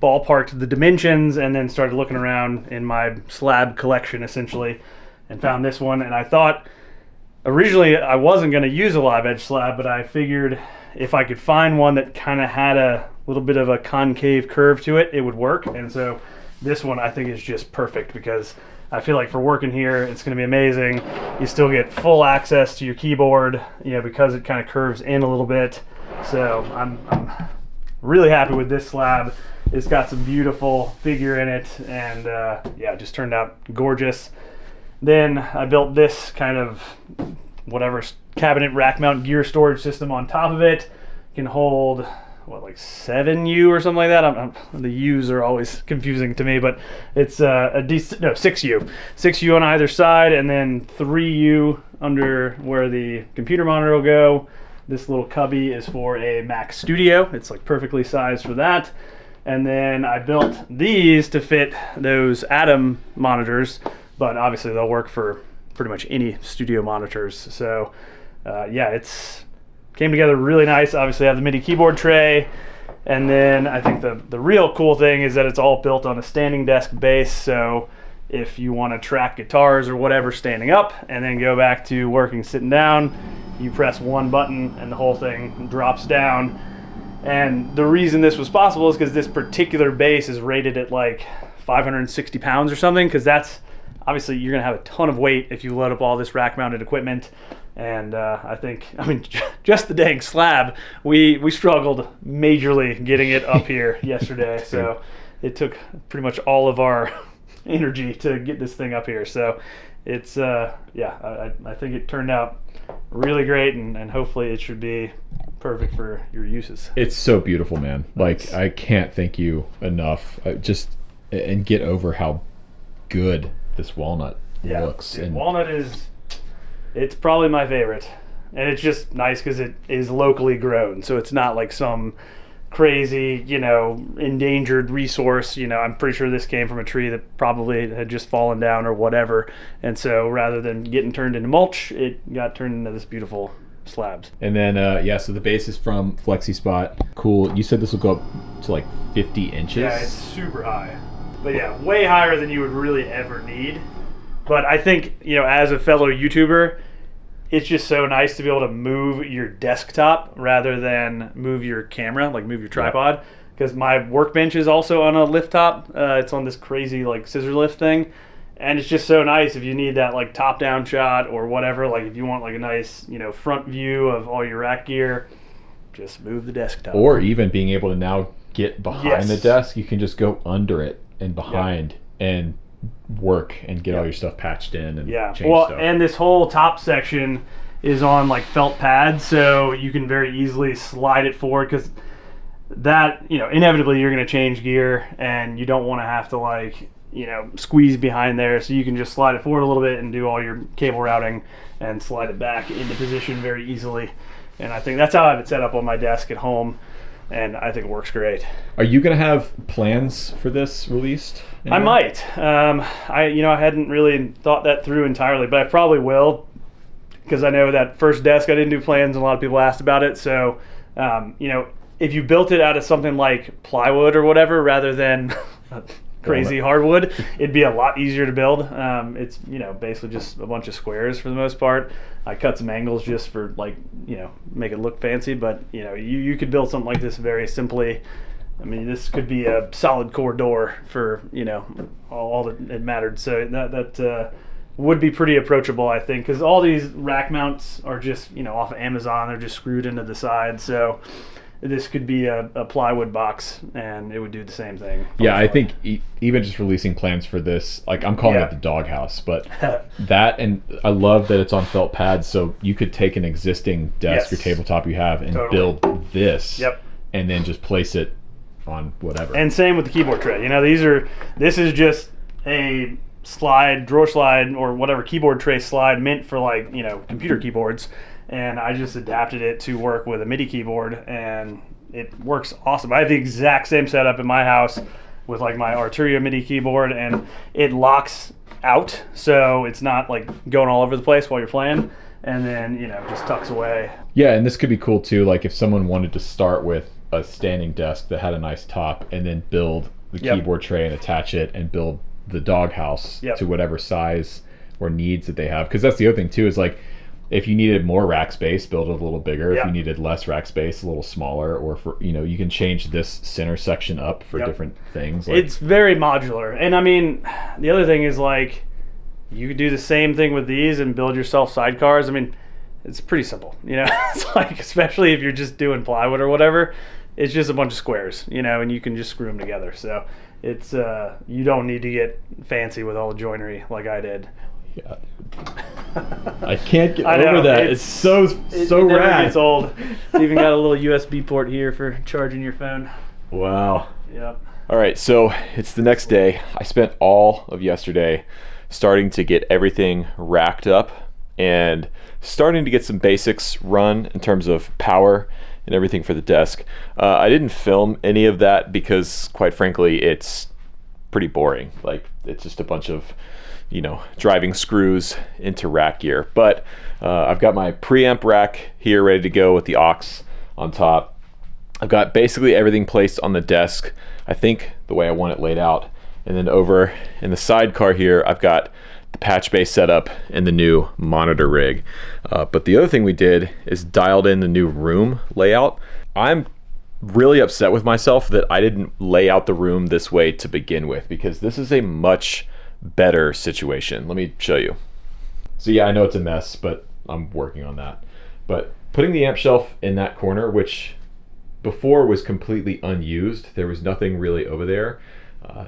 ballparked the dimensions and then started looking around in my slab collection essentially and found this one. And I thought, originally I wasn't going to use a live edge slab, but I figured if I could find one that kind of had a little bit of a concave curve to it, it would work. And so this one I think is just perfect, because I feel like for working here, it's going to be amazing. You still get full access to your keyboard, because it kind of curves in a little bit. So I'm really happy with this slab. It's got some beautiful figure in it, and yeah, it just turned out gorgeous. Then I built this kind of whatever cabinet rack mount gear storage system on top of it. It can hold like 7U or something like that. The U's are always confusing to me, but it's 6U on either side, and then 3U under where the computer monitor will go. This little cubby is for a Mac Studio. It's like perfectly sized for that. And then I built these to fit those Atom monitors, but obviously they'll work for pretty much any studio monitors. So yeah, it's came together really nice. Obviously I have the MIDI keyboard tray, and then I think the real cool thing is that it's all built on a standing desk base. So if you want to track guitars or whatever standing up and then go back to working sitting down, you press one button and the whole thing drops down. And the reason this was possible is because this particular bass is rated at like 560 pounds or something, because that's obviously you're gonna have a ton of weight if you load up all this rack mounted equipment. And I mean, just the dang slab, we struggled majorly getting it up here yesterday. So it took pretty much all of our energy to get this thing up here. So it's yeah, I think it turned out really great, and hopefully it should be perfect for your uses. It's so beautiful, man. Like, I can't thank you enough. And get over how good this walnut looks. And walnut it's probably my favorite, and it's just nice because it is locally grown, so it's not like some crazy, endangered resource. I'm pretty sure this came from a tree that probably had just fallen down or whatever, and so rather than getting turned into mulch, it got turned into this beautiful slabs. And then so the base is from FlexiSpot. Cool. You said this will go up to like 50 inches. Yeah, it's super high, but yeah, way higher than you would really ever need. But I think, as a fellow YouTuber, it's just so nice to be able to move your desktop rather than move your camera, like move your tripod. Because my workbench is also on a lift top. It's on this crazy like scissor lift thing. And it's just so nice if you need that like top down shot or whatever, like if you want like a nice, you know, front view of all your rack gear, just move the desktop. Or even being able to now get behind the desk, you can just go under it and behind and work and get all your stuff patched in and change stuff. And this whole top section is on like felt pads, so you can very easily slide it forward, because that, you know, inevitably you're going to change gear and you don't want to have to like, you know, squeeze behind there, so you can just slide it forward a little bit and do all your cable routing and slide it back into position very easily. And I think that's how I have it set up on my desk at home, and I think it works great. Are you going to have plans for this released anywhere? I might. I hadn't really thought that through entirely, but I probably will, because I know that first desk I didn't do plans, and a lot of people asked about it. So, you know, if you built it out of something like plywood or whatever rather than crazy hardwood, it'd be a lot easier to build. It's, you know, basically just a bunch of squares for the most part. I cut some angles just for, like, you know, make it look fancy, but, you know, you could build something like this very simply. I mean, this could be a solid core door for, you know, all that it mattered. So that would be pretty approachable, I think, because all these rack mounts are just, you know, off of Amazon. They're just screwed into the side. So this could be a plywood box, and it would do the same thing. Yeah, I think even just releasing plans for this, like I'm calling it the doghouse, but that, and I love that it's on felt pads, so you could take an existing desk or tabletop you have and build this, and then just place it on whatever. And same with the keyboard tray. You know, this is just a drawer slide, or whatever keyboard tray slide meant for, like, you know, computer keyboards. And I just adapted it to work with a MIDI keyboard, and it works awesome. I have the exact same setup in my house with like my Arturia MIDI keyboard, and it locks out, so it's not like going all over the place while you're playing, and then, you know, just tucks away. Yeah, and this could be cool too, like if someone wanted to start with a standing desk that had a nice top, and then build the keyboard tray and attach it and build the doghouse to whatever size or needs that they have. Because that's the other thing too, is like, if you needed more rack space, build it a little bigger. If you needed less rack space, a little smaller. Or, for, you know, you can change this center section up for different things. Like, it's very modular. And I mean, the other thing is, like, you could do the same thing with these and build yourself sidecars. I mean, it's pretty simple, you know. It's like, especially if you're just doing plywood or whatever, it's just a bunch of squares, you know, and you can just screw them together. So it's you don't need to get fancy with all the joinery like I did. Yeah. I can't get over that. It's so rad. It's old. It's even got a little USB port here for charging your phone. Wow. Yep. All right, so it's the next day. I spent all of yesterday starting to get everything racked up and starting to get some basics run in terms of power and everything for the desk. I didn't film any of that because, quite frankly, it's pretty boring. Like, it's just a bunch of, you know, driving screws into rack gear. But I've got my preamp rack here ready to go with the aux on top. I've got basically everything placed on the desk, I think the way I want it laid out. And then over in the sidecar here, I've got the Patchbay setup and the new monitor rig. But the other thing we did is dialed in the new room layout. I'm really upset with myself that I didn't lay out the room this way to begin with, because this is a much better situation. Let me show you. So yeah, I know it's a mess, but I'm working on that. But putting the amp shelf in that corner, which before was completely unused, there was nothing really over there,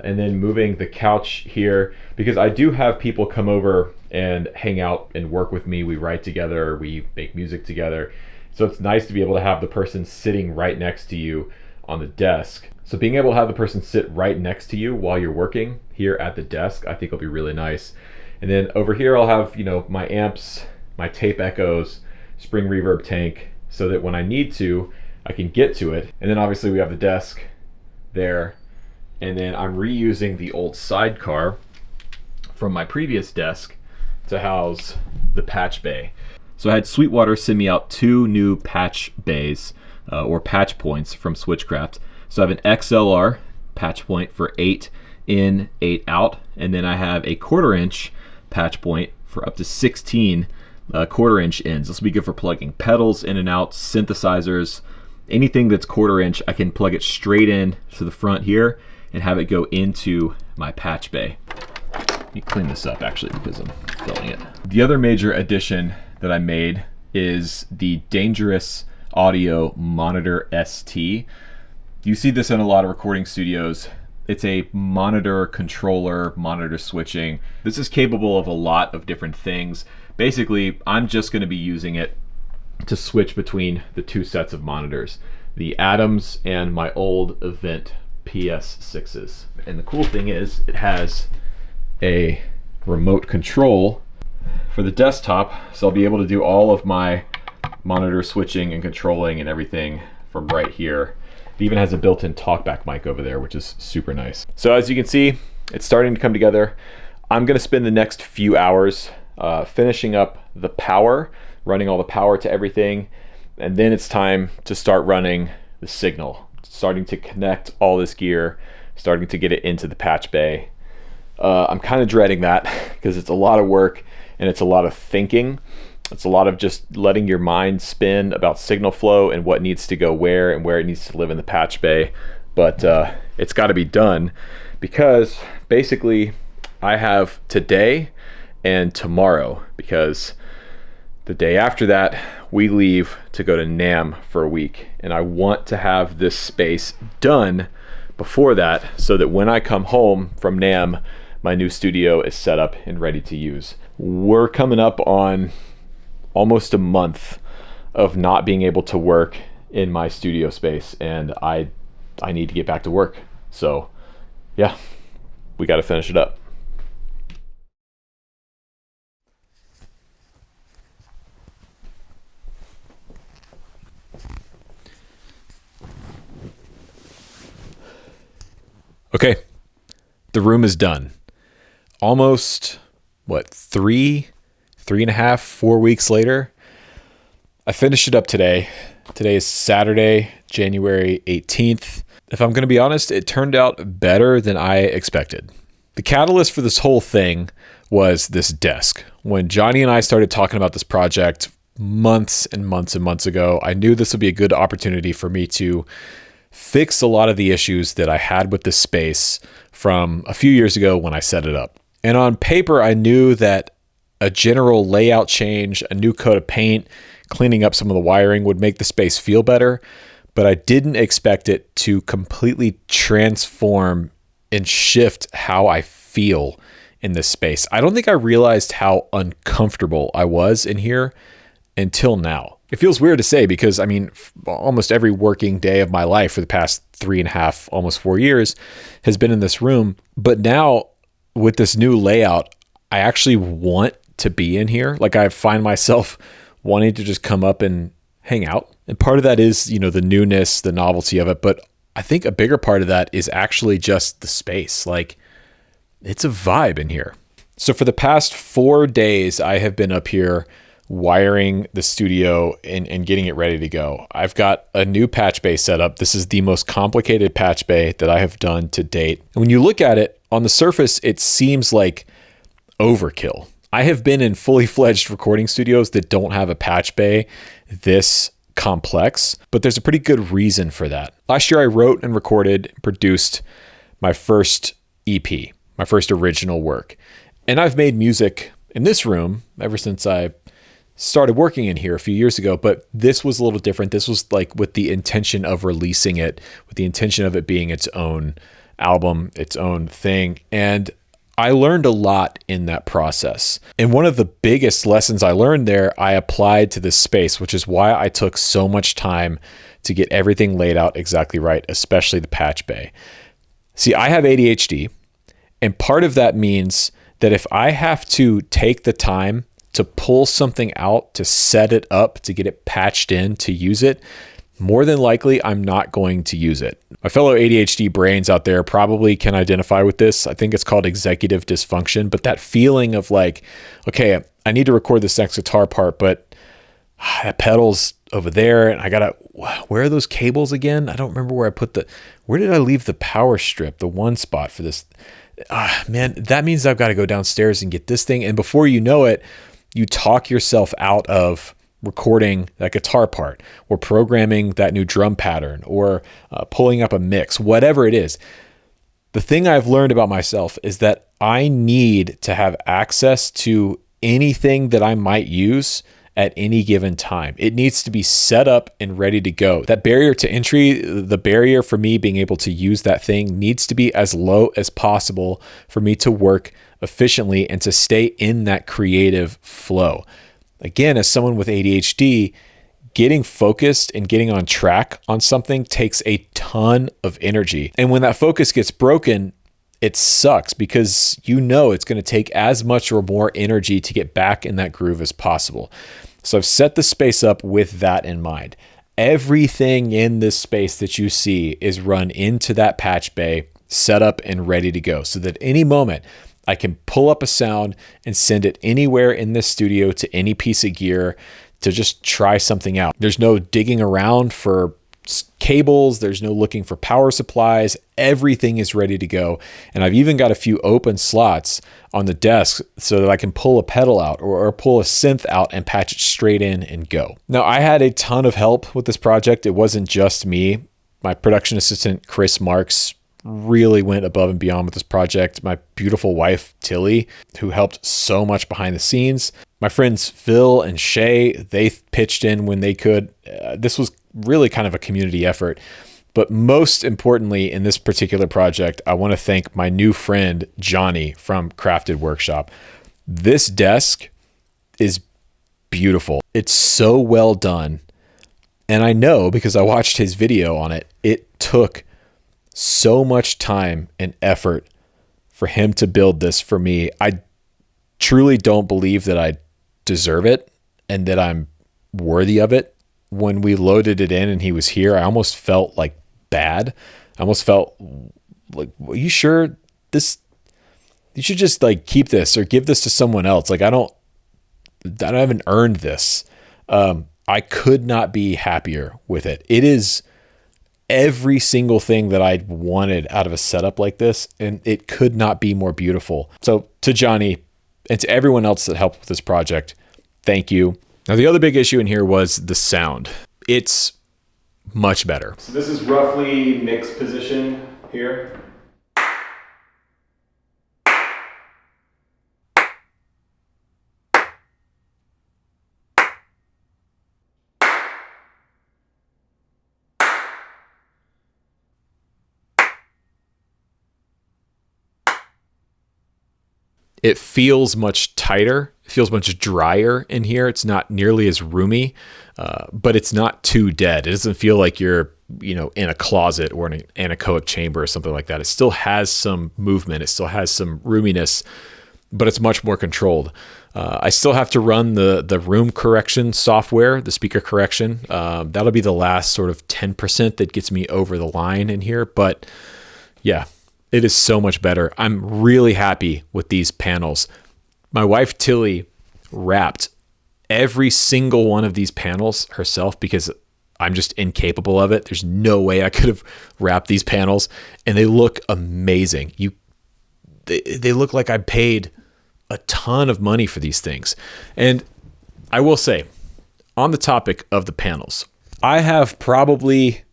and then moving the couch here, because I do have people come over and hang out and work with me. We write together, we make music together, so it's nice to be able to have the person sitting right next to you on the desk. So being able to have the person sit right next to you while you're working here at the desk, I think will be really nice. And then over here I'll have, you know, my amps, my tape echoes, spring reverb tank, so that when I need to, I can get to it. And then obviously we have the desk there. And then I'm reusing the old sidecar from my previous desk to house the Patchbay. So I had Sweetwater send me out 2 new Patchbays, or patch points from Switchcraft. So I have an XLR patch point for 8 in, 8 out, and then I have a 1/4 inch patch point for up to 16 quarter-inch ends. This will be good for plugging pedals in and out, synthesizers, anything that's quarter-inch. I can plug it straight in to the front here and have it go into my patch bay. Let me clean this up actually because I'm filling it. The other major addition that I made is the Dangerous Audio Monitor ST. You see this in a lot of recording studios. It's a monitor controller, monitor switching. This is capable of a lot of different things. Basically, I'm just going to be using it to switch between the two sets of monitors, the Adams and my old Event PS6s. And the cool thing is it has a remote control for the desktop, so I'll be able to do all of my monitor switching and controlling and everything from right here. It even has a built-in talkback mic over there, which is super nice. So as you can see, it's starting to come together. I'm gonna spend the next few hours finishing up the power, running all the power to everything, and then it's time to start running the signal, starting to connect all this gear, starting to get it into the patch bay. I'm kind of dreading that because it's a lot of work and it's a lot of thinking. It's a lot of just letting your mind spin about signal flow and what needs to go where and where it needs to live in the patch bay. But it's got to be done because basically I have today and tomorrow, because the day after that we leave to go to NAMM for a week, and I want to have this space done before that so that when I come home from NAMM, my new studio is set up and ready to use. We're coming up on almost a month of not being able to work in my studio space, and I need to get back to work. So yeah, we got to finish it up. Okay, the room is done. Almost, what, 3.5, 4 weeks later. I finished it up today. Today is Saturday, January 18th. If I'm gonna be honest, it turned out better than I expected. The catalyst for this whole thing was this desk. When Johnny and I started talking about this project months and months and months ago, I knew this would be a good opportunity for me to fix a lot of the issues that I had with this space from a few years ago when I set it up. And on paper, I knew that a general layout change, a new coat of paint, cleaning up some of the wiring would make the space feel better, but I didn't expect it to completely transform and shift how I feel in this space. I don't think I realized how uncomfortable I was in here until now. It feels weird to say because, I mean, almost every working day of my life for the past 3.5, almost 4 years has been in this room. But now with this new layout, I actually want to be in here. Like, I find myself wanting to just come up and hang out. And part of that is, you know, the newness, the novelty of it. But I think a bigger part of that is actually just the space. Like, it's a vibe in here. So for the past 4 days, I have been up here wiring the studio and getting it ready to go. I've got a new patch bay set up. This is the most complicated patch bay that I have done to date. And when you look at it on the surface, it seems like overkill. I have been in fully fledged recording studios that don't have a patch bay this complex, but there's a pretty good reason for that. Last year I wrote and recorded, produced my first EP, my first original work. And I've made music in this room ever since I started working in here a few years ago, but this was a little different. This was like with the intention of releasing it, with the intention of it being its own album, its own thing. And I learned a lot in that process. And one of the biggest lessons I learned there, I applied to this space, which is why I took so much time to get everything laid out exactly right, especially the patch bay. See, I have ADHD, and part of that means that if I have to take the time to pull something out, to set it up, to get it patched in, to use it, more than likely, I'm not going to use it. My fellow ADHD brains out there probably can identify with this. I think it's called executive dysfunction, but that feeling of like, okay, I need to record this next guitar part, but that pedal's over there, and I gotta, where are those cables again? I don't remember where I put where did I leave the power strip, the one spot for this? Man, that means I've got to go downstairs and get this thing, and before you know it, you talk yourself out of recording that guitar part or programming that new drum pattern or pulling up a mix, whatever it is. The thing I've learned about myself is that I need to have access to anything that I might use at any given time. It needs to be set up and ready to go. That barrier to entry, the barrier for me being able to use that thing, needs to be as low as possible for me to work efficiently and to stay in that creative flow. Again, as someone with ADHD, getting focused and getting on track on something takes a ton of energy. And when that focus gets broken, it sucks because you know it's going to take as much or more energy to get back in that groove as possible. So I've set the space up with that in mind. Everything in this space that you see is run into that patch bay, set up and ready to go, so that any moment I can pull up a sound and send it anywhere in this studio to any piece of gear to just try something out. There's no digging around for cables. There's no looking for power supplies. Everything is ready to go. And I've even got a few open slots on the desk so that I can pull a pedal out or pull a synth out and patch it straight in and go. Now, I had a ton of help with this project. It wasn't just me. My production assistant, Chris Marks, really went above and beyond with this project. My beautiful wife, Tilly, who helped so much behind the scenes. My friends, Phil and Shay, they pitched in when they could. This was really kind of a community effort. But most importantly, in this particular project, I want to thank my new friend, Johnny from Crafted Workshop. This desk is beautiful. It's so well done. And I know because I watched his video on it, it took so much time and effort for him to build this for me. I truly don't believe that I deserve it and that I'm worthy of it. When we loaded it in and he was here, I almost felt like bad. I almost felt like, are you sure this, you should just like keep this or give this to someone else. Like I haven't earned this. I could not be happier with it. It is every single thing that I wanted out of a setup like this, and it could not be more beautiful. So to Johnny and to everyone else that helped with this project, thank you. Now, the other big issue in here was the sound. It's much better. So this is roughly mix position here. It feels much tighter. It feels much drier in here. It's not nearly as roomy, but it's not too dead. It doesn't feel like you're, in a closet or in an anechoic chamber or something like that. It still has some movement. It still has some roominess, but it's much more controlled. I still have to run the room correction software, the speaker correction. That'll be the last sort of 10% that gets me over the line in here. But yeah, it is so much better. I'm really happy with these panels. My wife, Tilly, wrapped every single one of these panels herself because I'm just incapable of it. There's no way I could have wrapped these panels, and they look amazing. They look like I paid a ton of money for these things. And I will say, on the topic of the panels, I have probably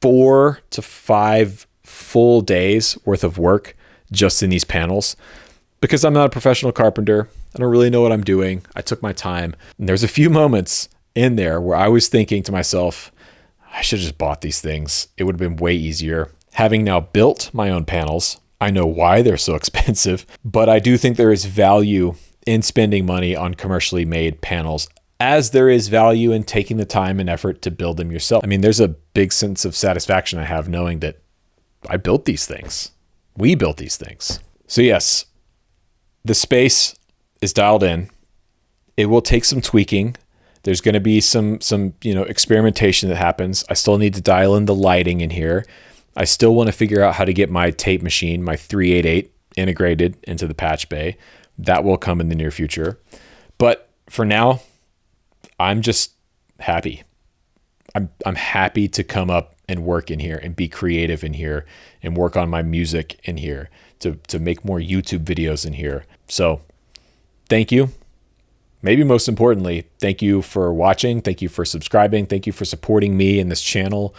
4 to 5 full days worth of work just in these panels because I'm not a professional carpenter. I don't really know what I'm doing. I took my time. And there's a few moments in there where I was thinking to myself, I should have just bought these things. It would have been way easier. Having now built my own panels, I know why they're so expensive, but I do think there is value in spending money on commercially made panels, as there is value in taking the time and effort to build them yourself. I mean, there's a big sense of satisfaction I have knowing that I built these things. We built these things. So yes, the space is dialed in. It will take some tweaking. There's going to be some experimentation that happens. I still need to dial in the lighting in here. I still want to figure out how to get my tape machine, my 388, integrated into the patch bay. That will come in the near future. But for now, I'm just happy. I'm happy to come up and work in here and be creative in here and work on my music in here, to make more YouTube videos in here. So thank you. Maybe most importantly, thank you for watching. Thank you for subscribing. Thank you for supporting me and this channel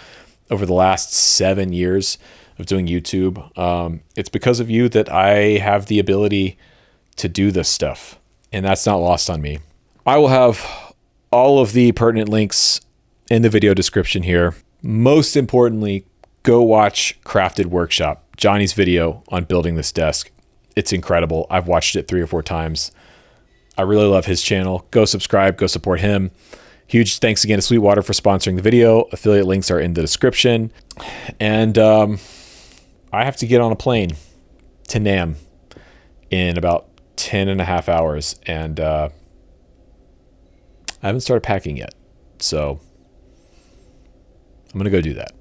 over the last 7 years of doing YouTube. It's because of you that I have the ability to do this stuff, and that's not lost on me. I will have all of the pertinent links in the video description here. Most importantly, go watch Crafted Workshop, Johnny's video on building this desk. It's incredible. I've watched it 3 or 4 times. I really love his channel. Go subscribe, go support him. Huge thanks again to Sweetwater for sponsoring the video. Affiliate links are in the description. And I have to get on a plane to Nam in about 10.5 hours. And I haven't started packing yet. So I'm going to go do that.